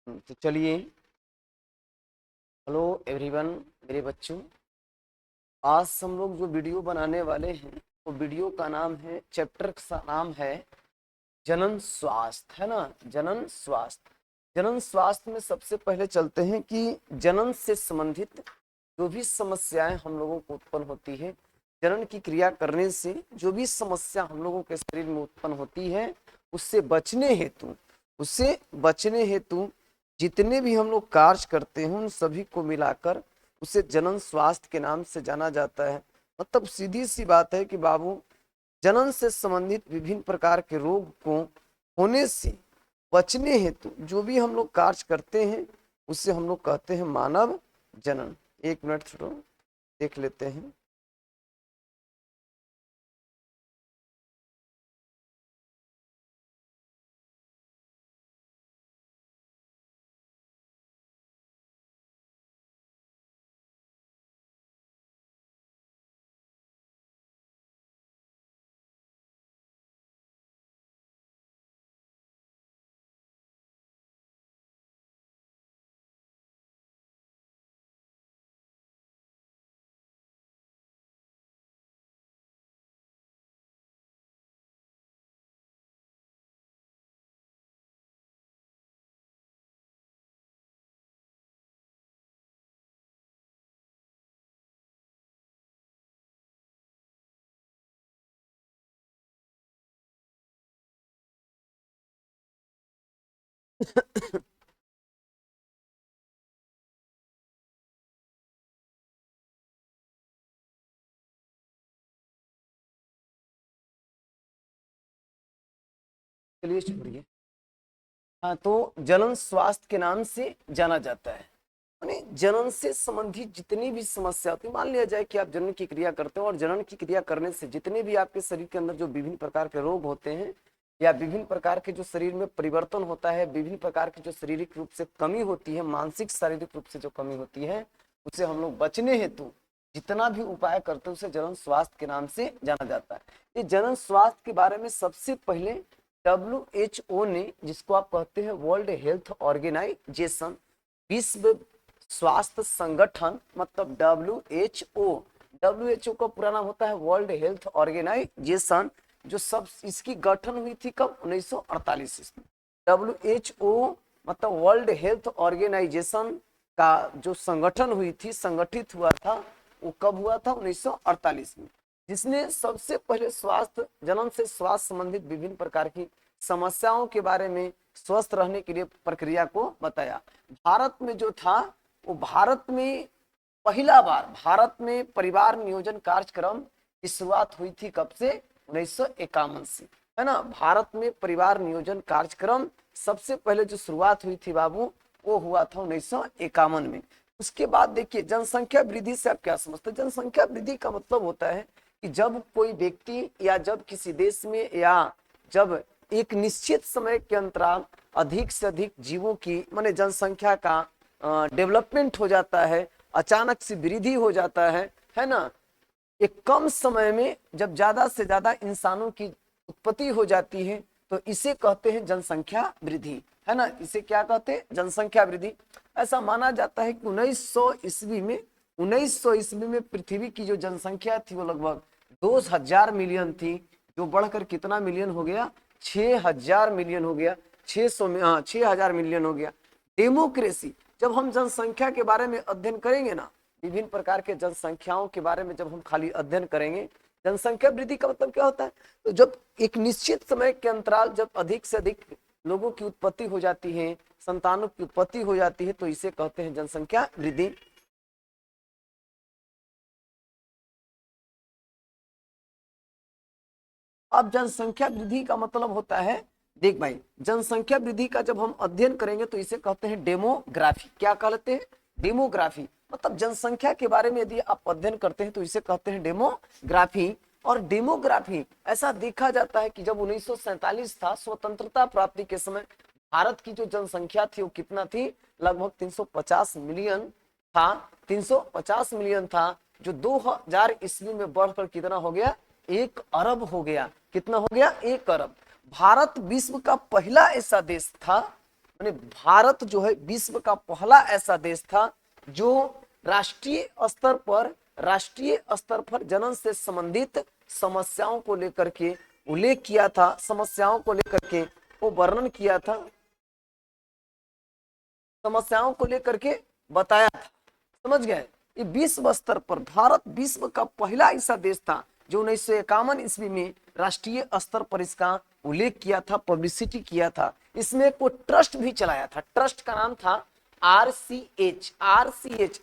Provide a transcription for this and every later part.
तो चलिए, hello everyone, मेरे बच्चों। आज हम लोग जो वीडियो बनाने वाले हैं वो वीडियो का नाम है, चैप्टर का नाम है जनन स्वास्थ्य, है ना। जनन स्वास्थ्य। जनन स्वास्थ्य में सबसे पहले चलते हैं कि जनन से संबंधित जो भी समस्याएं हम लोगों को उत्पन्न होती है, जनन की क्रिया करने से जो भी समस्या हम लोगों के शरीर में उत्पन्न होती है, उससे बचने हेतु जितने भी हम लोग कार्य करते हैं उन सभी को मिलाकर उसे जनन स्वास्थ्य के नाम से जाना जाता है। मतलब सीधी सी बात है कि बाबू, जनन से संबंधित विभिन्न प्रकार के रोग को होने से बचने हेतु जो भी हम लोग कार्य करते हैं उससे हम लोग कहते हैं मानव जनन। एक मिनट छोड़ो, देख लेते हैं। चलिए छोड़िए। हाँ, तो जनन स्वास्थ्य के नाम से जाना जाता है। यानी जनन से संबंधित जितनी भी समस्या होती है, मान लिया जाए कि आप जनन की क्रिया करते हो और जनन की क्रिया करने से जितने भी आपके शरीर के अंदर जो विभिन्न प्रकार के रोग होते हैं या विभिन्न प्रकार के जो शरीर में परिवर्तन होता है, विभिन्न प्रकार की जो शारीरिक रूप से कमी होती है, मानसिक शारीरिक रूप से जो कमी होती है, उससे हम लोग बचने हेतु जितना भी उपाय करते हैं उसे जनन स्वास्थ्य के नाम से जाना जाता है। ये जनन स्वास्थ्य के बारे में सबसे पहले WHO ने, जिसको आप कहते हैं वर्ल्ड हेल्थ ऑर्गेनाइजेशन, विश्व स्वास्थ्य संगठन, मतलब WHO का पूरा नाम होता है वर्ल्ड हेल्थ ऑर्गेनाइजेशन, जो सब इसकी गठन हुई थी कब? 1948 ईस्वी। WHO मतलब वर्ल्ड हेल्थ ऑर्गेनाइजेशन का जो संगठन हुई थी, संगठित हुआ था, वो कब हुआ था? 1948 में। जिसने सबसे पहले स्वास्थ्य, जनन से स्वास्थ्य संबंधित विभिन्न प्रकार की समस्याओं के बारे में, स्वस्थ रहने के लिए प्रक्रिया को बताया। भारत में जो था, वो भारत में पहला बार भारत में परिवार नियोजन कार्यक्रम की शुरुआत हुई थी कब से? 1951 से, है ना। भारत में परिवार नियोजन कार्यक्रम सबसे पहले जो शुरुआत हुई थी बाबू, वो हुआ था 1951 में। उसके बाद देखिए, जनसंख्या वृद्धि से आप क्या समझते हैं? जनसंख्या वृद्धि का मतलब होता है कि जब कोई व्यक्ति या जब किसी देश में या जब एक निश्चित समय के अंतराल अधिक से अधिक जीवों की, माने जनसंख्या का डेवलपमेंट हो जाता है, अचानक से वृद्धि हो जाता है ना। एक कम समय में जब ज्यादा से ज्यादा इंसानों की उत्पत्ति हो जाती है तो इसे कहते हैं जनसंख्या वृद्धि, है ना। इसे क्या कहते हैं? जनसंख्या वृद्धि। ऐसा माना जाता है कि 1900 ईस्वी में पृथ्वी की जो जनसंख्या थी वो लगभग 2000 मिलियन थी, जो बढ़कर कितना मिलियन हो गया? 6000 मिलियन हो गया। 6000 मिलियन हो गया। डेमोक्रेसी, जब हम जनसंख्या के बारे में अध्ययन करेंगे ना, विभिन्न प्रकार के जनसंख्याओं के बारे में जब हम खाली अध्ययन करेंगे, जनसंख्या वृद्धि का मतलब क्या होता है? तो जब एक निश्चित समय के अंतराल जब अधिक से अधिक लोगों की उत्पत्ति हो जाती है, संतानों की उत्पत्ति हो जाती है, तो इसे कहते हैं जनसंख्या वृद्धि। अब जनसंख्या वृद्धि का मतलब होता है, देख भाई, जनसंख्या वृद्धि का जब हम अध्ययन करेंगे तो इसे कहते हैं डेमोग्राफी। क्या कहते हैं? डेमोग्राफी। मतलब जनसंख्या के बारे में यदि आप अध्ययन करते हैं तो इसे कहते हैं डेमोग्राफी। और डेमोग्राफी ऐसा देखा जाता है कि जब 1947 था, स्वतंत्रता प्राप्ति के समय, भारत की जो जनसंख्या थी वो कितना थी? लगभग 350 मिलियन था। 350 मिलियन था, जो 2000 ईस्वी में बढ़कर कितना हो गया? 1 अरब हो गया। कितना हो गया? 1 अरब। भारत विश्व का पहला ऐसा देश था माने भारत जो है विश्व का पहला ऐसा देश था जो राष्ट्रीय स्तर पर जनन से संबंधित समस्याओं को लेकर के उल्लेख किया था, समस्याओं को लेकर के वो वर्णन किया था, समस्याओं को लेकर के बताया था। समझ गए? ये विश्व स्तर पर भारत विश्व का पहला ऐसा देश था जो 1951 ईस्वी में राष्ट्रीय स्तर पर इसका उल्लेख किया था, पब्लिसिटी किया था। इसमें को ट्रस्ट भी चलाया था, ट्रस्ट का नाम था RCH।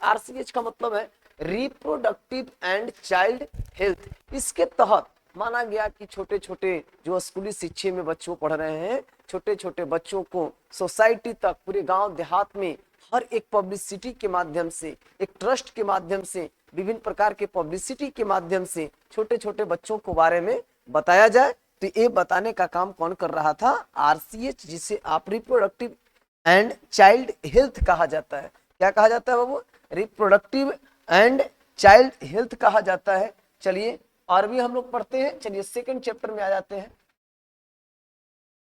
RCH का मतलब है रिप्रोडक्टिव एंड चाइल्ड हेल्थ। इसके तहत माना गया कि छोटे छोटे जो स्कूली शिक्षा में बच्चों पढ़ रहे हैं, छोटे छोटे बच्चों को सोसाइटी तक, पूरे गांव देहात में हर एक पब्लिसिटी के माध्यम से, एक ट्रस्ट के माध्यम से, विभिन्न प्रकार के पब्लिसिटी के माध्यम से छोटे छोटे बच्चों को बारे में बताया जाए। तो ये बताने का काम कौन कर रहा था? RCH, जिसे आप रिप्रोडक्टिव एंड चाइल्ड हेल्थ कहा जाता है। क्या कहा जाता है बाबू? रिप्रोडक्टिव एंड चाइल्ड हेल्थ कहा जाता है। चलिए और भी हम लोग पढ़ते हैं। चलिए सेकंड चैप्टर में आ जाते हैं।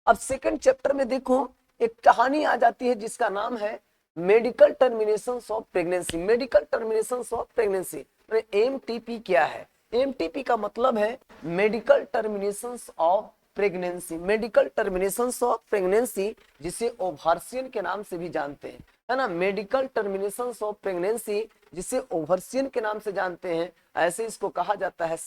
अब सेकंड चैप्टर में देखो एक कहानी आ जाती है जिसका नाम है medical termination of pregnancy. Medical termination of pregnancy MTP क्या है? MTP का मतलब है medical termination of pregnancy. Medical termination of pregnancy जिसे ओवर्सियन के नाम से भी जानते हैं, है ना। मेडिकल टर्मिनेशन ऑफ प्रेगनेंसी जिसे ओवर्सियन के नाम से जानते हैं, ऐसे इसको कहा जाता है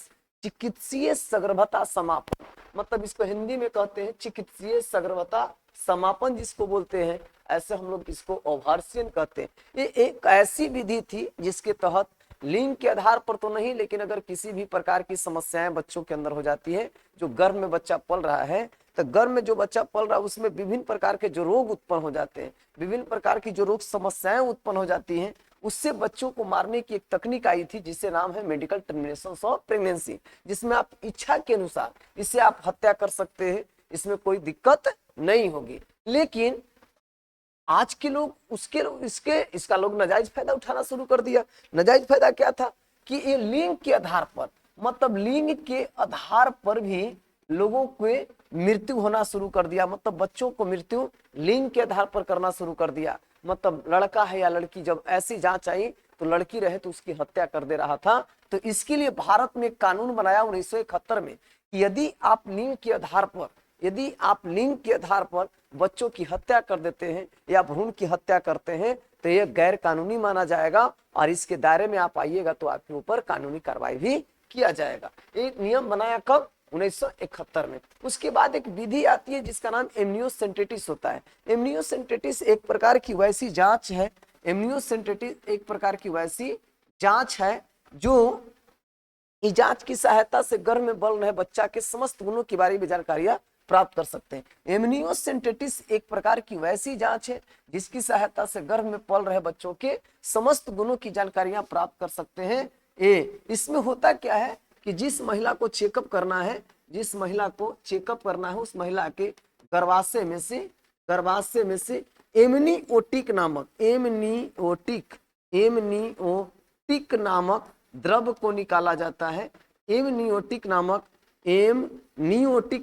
चिकित्सीय सगर्भता समापन। मतलब इसको हिंदी में कहते हैं चिकित्सीय सगर्भता समापन जिसको बोलते हैं, ऐसे हम लोग इसको ओवर्सियन कहते हैं। ये एक ऐसी विधि थी जिसके तहत लिंग के आधार पर तो नहीं, लेकिन अगर किसी भी प्रकार की समस्याएं बच्चों के अंदर हो जाती है, जो गर्भ में बच्चा पल रहा है, तो गर्भ में जो बच्चा पल रहा है उसमें विभिन्न प्रकार के जो रोग उत्पन्न हो जाते हैं, विभिन्न प्रकार की जो रोग समस्याएं उत्पन्न हो जाती हैं, उससे बच्चों को मारने की एक तकनीक आई थी जिसे नाम है मेडिकल टर्मिनेशन ऑफ प्रेगनेंसी, जिसमें आप इच्छा के अनुसार इसे आप हत्या कर सकते हैं, इसमें कोई दिक्कत नहीं होगी। लेकिन आज के लोग इसका लोग नाजायज फायदा उठाना शुरू कर दिया। नाजायज फायदा क्या था कि ये लिंग के आधार पर, मतलब लिंग के आधार पर भी लोगों को मृत्यु होना शुरू कर दिया। मतलब बच्चों को मृत्यु लिंग के आधार पर करना शुरू कर दिया। मतलब लड़का है या लड़की, जब ऐसी जांच आई तो लड़की रहे तो उसकी हत्या कर दे रहा था। तो इसके लिए भारत में एक कानून बनाया 1971 में कि यदि आप लिंग के आधार पर बच्चों की हत्या कर देते हैं या भ्रूण की हत्या करते हैं तो यह गैर कानूनी माना जाएगा और इसके दायरे में आप आइएगा तो आपके ऊपर कानूनी कार्रवाई भी किया जाएगा। ये नियम बनाया कब? 1971 में। उसके बाद एक विधि आती है जिसका नाम एमनियोसेंटेटिस होता है। एमनियोसेंटेटिस एक प्रकार की वैसी जांच है, एमनियोसेंटेटिस एक प्रकार की वैसी जांच है जो इस जांच की सहायता से गर्भ में बल रहे बच्चा के समस्त गुणों के बारे में जानकारियां प्राप्त कर सकते हैं। एमनियोसेंटेटिस एक प्रकार की वैसी जांच है जिसकी सहायता से गर्भ में पल रहे बच्चों के समस्त गुणों की जानकारियां प्राप्त कर सकते हैं। इसमें होता क्या है कि जिस महिला को चेकअप करना है, उस महिला के गर्भाशय में से एमनियोटिक नामक द्रव को निकाला जाता है। एमनियोटिक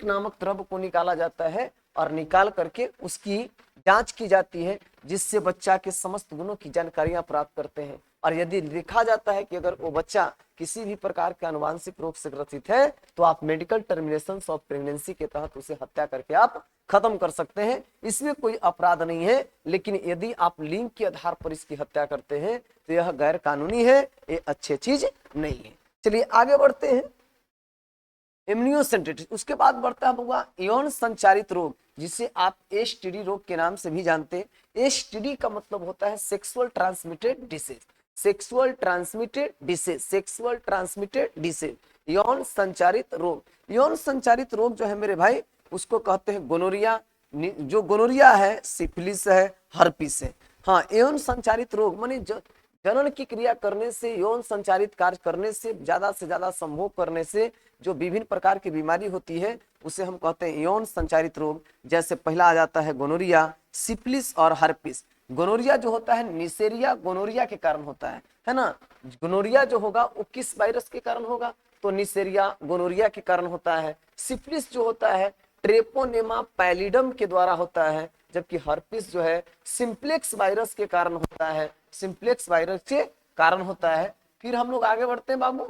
नामक द्रव को निकाला जाता है और निकाल करके उसकी जांच की जाती है जिससे बच्चा के समस्त गुणों की जानकारियां प्राप्त करते हैं। और यदि देखा जाता है कि अगर वो बच्चा किसी भी प्रकार के आनुवांशिक रोग से ग्रसित है तो आप मेडिकल टर्मिनेशन ऑफ प्रेगनेंसी के तहत उसे हत्या करके आप खत्म कर सकते हैं। इसमें कोई अपराध नहीं है, लेकिन यदि आप लिंग के आधार पर इसकी हत्या करते हैं तो यह गैर कानूनी है, ये अच्छी चीज नहीं है। चलिए आगे बढ़ते हैं। एमनियोसेंटेटिस, उसके बाद बढ़ता है होगा यौन संचारित रोग जिसे आप STD रोग के नाम से भी जानते हैं। STD का मतलब होता है सेक्सुअल ट्रांसमिटेड डिसीज, यौन संचारित रोग जो है मेरे भाई उसको कहते हैं गोनोरिया। जो गोनोरिया है सिफिलिस है, हर्पिस है। हाँ, यौन संचारित रोग माने जनन की क्रिया करने से, यौन संचारित कार्य करने से, ज्यादा से ज्यादा संभोग करने से जो विभिन्न प्रकार की बीमारी होती है उसे हम कहते हैं यौन संचारित रोग। जैसे पहला आ जाता है गोनोरिया, सिफिलिस और हर्पिस। गोनोरिया जो होता है निसेरिया गोनोरिया के कारण होता है ना। गोनोरिया जो होगा वो किस वायरस के कारण होगा? तो निसेरिया गोनोरिया के कारण होता है। सिफिलिस जो होता है ट्रेपोनेमा पैलिडम के द्वारा होता है। जबकि हर्पिस जो है सिंप्लेक्स वायरस के कारण होता है, सिंप्लेक्स वायरस के कारण होता है। फिर हम लोग आगे बढ़ते हैं बाबू,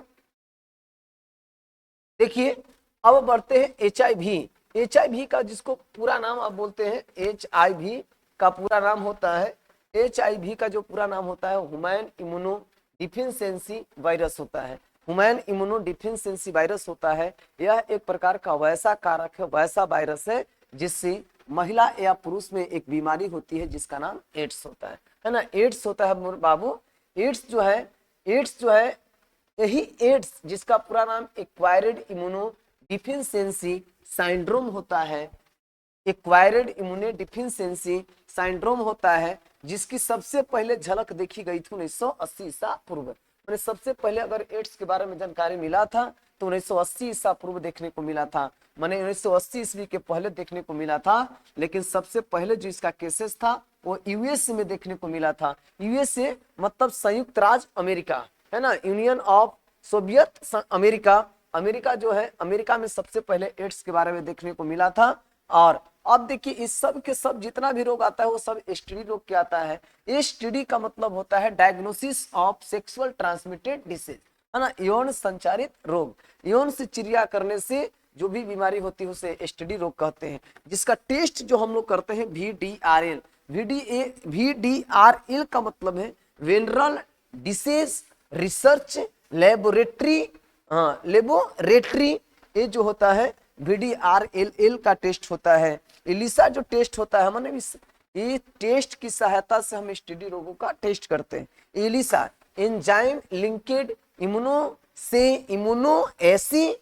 देखिए अब बढ़ते हैं HIV। HIV का जिसको पूरा नाम आप बोलते हैं, HIV का पूरा नाम होता है, HIV का जो पूरा नाम होता है ह्यूमन इम्यूनो डिफिशियंसी वायरस होता है, ह्यूमन इम्यूनो डिफिशियंसी वायरस होता है। यह एक प्रकार का वैसा कारक है, वैसा वायरस है जिससे महिला या पुरुष में एक बीमारी होती है जिसका नाम एड्स होता है ना, एड्स होता है बाबू। एड्स जो है, एड्स जो है यही एड्स जिसका पूरा नाम एक्वायर्ड इम्यूनो डिफिशियंसी सिंड्रोम होता है, एक्वायर्ड इम्यूनो डिफिशियंसी सिंड्रोम होता है, जिसकी सबसे पहले झलक देखी गई थी 1980 ईसा पूर्व। मैंने सबसे पहले अगर एड्स के बारे में जानकारी मिला था तो 1980 ईसा पूर्व देखने को मिला था, मैंने 1980 ईस्वी के पहले देखने को मिला था। लेकिन सबसे पहले जो इसका केसेस था वो यूएस में देखने को मिला था। यूएसए मतलब संयुक्त राज्य अमेरिका, है ना, union of Soviet America, America जो है, अमेरिका में सबसे पहले एड्स के बारे में देखने को मिला था। और अब देखिए इस सब के सब जितना भी रोग आता है वो सब एसटीडी रोग के आता है। एसटीडी का मतलब होता है diagnosis of sexual transmitted disease, है ना, यौन संचारित रोग। यौन से चिरिया करने से जो भी बीमारी होती है उसे एसटीडी रोग कहते हैं। जिसका टेस्ट जो हम लोग करते हैं VDRL, VDRL का मतलब है venereal disease research laboratory, laboratory, ये जो होता है VDRLL का टेस्ट होता है। एलिसा जो टेस्ट होता है, मैंने ये टेस्ट की सहायता से हम एसटीडी रोगों का टेस्ट करते हैं। एलिसा एंजाइम लिंकेड इम्यूनो से इम्यूनो ऐसी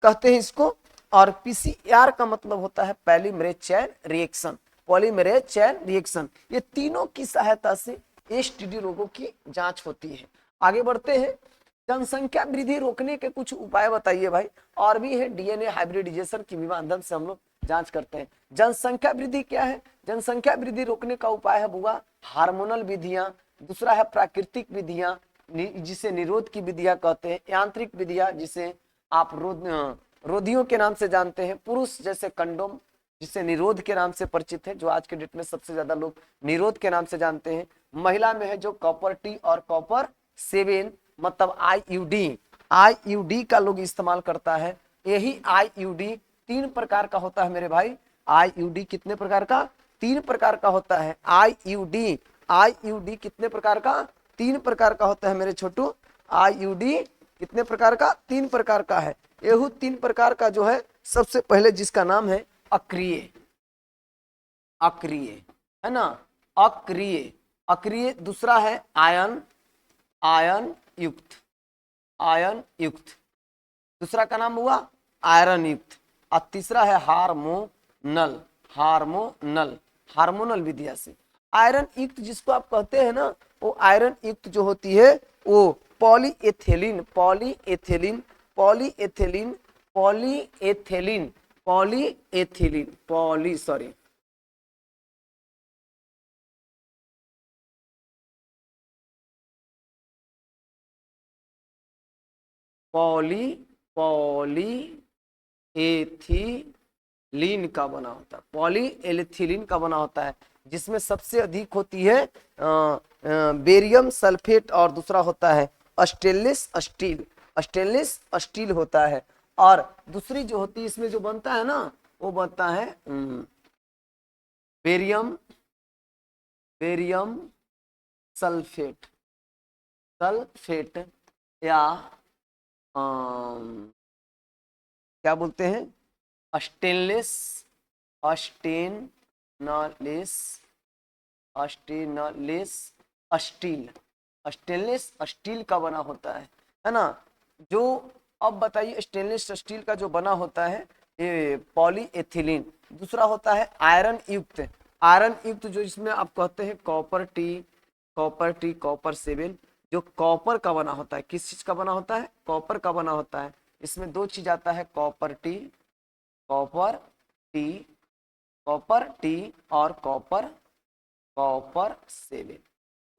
कहते हैं इसको। और पीसीआर का मतलब होता है polymerase chain reaction, polymerase chain reaction. ये तीनों की सहायता से एसटीडी रोगों की जांच होती है। आगे बढ़ते हैं, जनसंख्या वृद्धि रोकने के कुछ उपाय बताइए भाई। और भी है डीएनए हाइब्रिडाइजेशन के माध्यम से हम लोग जांच करते हैं। जनसंख्या वृद्धि क्या है? जनसंख्या वृद्धि रोकने का उपाय है बुआ हार्मोनल विधियां, दूसरा है प्राकृतिक विधियां जिसे निरोध की विधियां कहते हैं, यांत्रिक विधियां जिसे आप रोधियों के नाम से जानते हैं, पुरुष जैसे कंडोम जिसे निरोध के नाम से परिचित है, जो आज के डेट में सबसे ज्यादा लोग निरोध के नाम से जानते हैं। महिला में है जो कॉपर टी और कॉपर 7 मतलब आईयूडी, आईयूडी का लोग इस्तेमाल करता है। यही आईयूडी 3 प्रकार का होता है मेरे भाई। आईयूडी कितने प्रकार का? 3 प्रकार का होता है। आईयूडी, आईयूडी कितने प्रकार का? 3 प्रकार का होता है मेरे छोटू। आईयूडी कितने प्रकार का? 3 प्रकार का है। यहू 3 प्रकार का जो है, सबसे पहले जिसका नाम है अक्रिय, अक्रिय है ना, अक्रिय, अक्रिय। दूसरा है आयन, आयन युक्त, आयन युक्त। दूसरा का नाम हुआ आयरन युक्त। और तीसरा है हार्मोनल, हार्मोनल, हार्मोनल विधिया से। आयरन युक्त जिसको आप कहते हैं ना, वो आयरन युक्त जो होती है वो polyethylene, polyethylene, polyethylene, polyethylene, polyethylene, poly sorry poly poly ethylene का बना होता है, पॉली एथिलीन का बना होता है, जिसमें सबसे अधिक होती है बेरियम सल्फेट और दूसरा होता है स्टेनलेस स्टील, स्टेनलेस स्टील होता है। और दूसरी जो होती है इसमें जो बनता है ना, वो बनता है बेरियम, बेरियम सल्फेट, सल्फेट या क्या बोलते हैं stainless, stainless, stainless steel, stainless steel का बना होता है ना। जो अब बताइए स्टेनलेस स्टील का जो बना होता है ये पॉलीएथिलीन। दूसरा होता है आयरन युक्त, आयरन युक्त जो इसमें आप कहते हैं copper T, copper T, copper 7 जो कॉपर का बना होता है। किस चीज का बना होता है? कॉपर का बना होता है। इसमें 2 चीज आता है, copper T, copper T, copper T और कॉपर, कॉपर 7,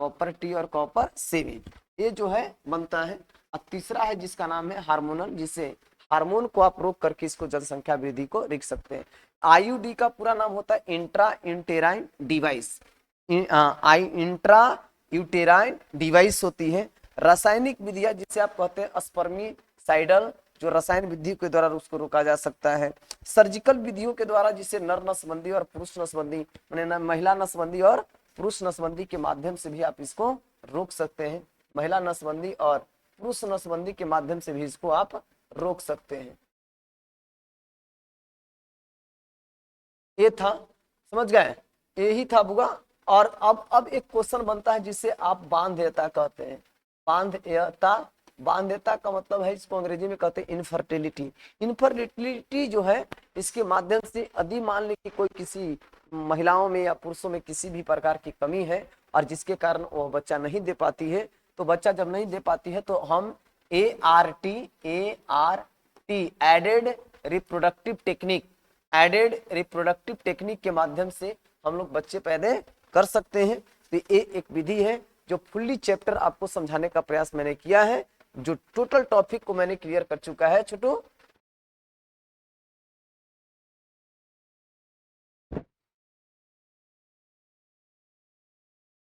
कॉपर टी और कॉपर 7 ये जो है बनता है। और तीसरा है जिसका नाम है हार्मोनल, जिसे हार्मोन को आप रोक करके इसको जनसंख्या वृद्धि को रोक सकते हैं। आईयूडी का पूरा नाम होता है intra uterine device. Intra uterine device होती है। रासायनिक विधियां जिसे आप कहते हैं स्पर्मिसाइडल, जो रसायन विधि के द्वारा उसको रोका जा सकता है। सर्जिकल विधियों के द्वारा जिसे नर नसबंदी और पुरुष नसबंदी, माने महिला नसबंदी और पुरुष नसबंदी के माध्यम से भी आप इसको रोक सकते हैं। महिला नसबंदी और पुरुष नसबंदी के माध्यम से भी इसको आप रोक सकते हैं। ये था, समझ गए, यही था बुआ। और अब एक क्वेश्चन बनता है जिसे आप बांध्यता कहते हैं। बांध्यता, बांध्यता का मतलब है, इसको अंग्रेजी में कहते हैं इनफर्टिलिटी। इनफर्टिलिटी जो है, इसके माध्यम से यदि मान ले कि कोई किसी महिलाओं में या पुरुषों में किसी भी प्रकार की कमी है और जिसके कारण वो बच्चा नहीं दे पाती है, तो बच्चा जब नहीं दे पाती है तो हम ART aided reproductive technique, aided reproductive technique के माध्यम से हम लोग बच्चे पैदा कर सकते हैं। तो ये एक विधि है जो फुल्ली चैप्टर आपको समझाने का प्रयास मैंने किया है, जो टोटल टॉपिक को मैंने क्लियर कर चुका है छोटू।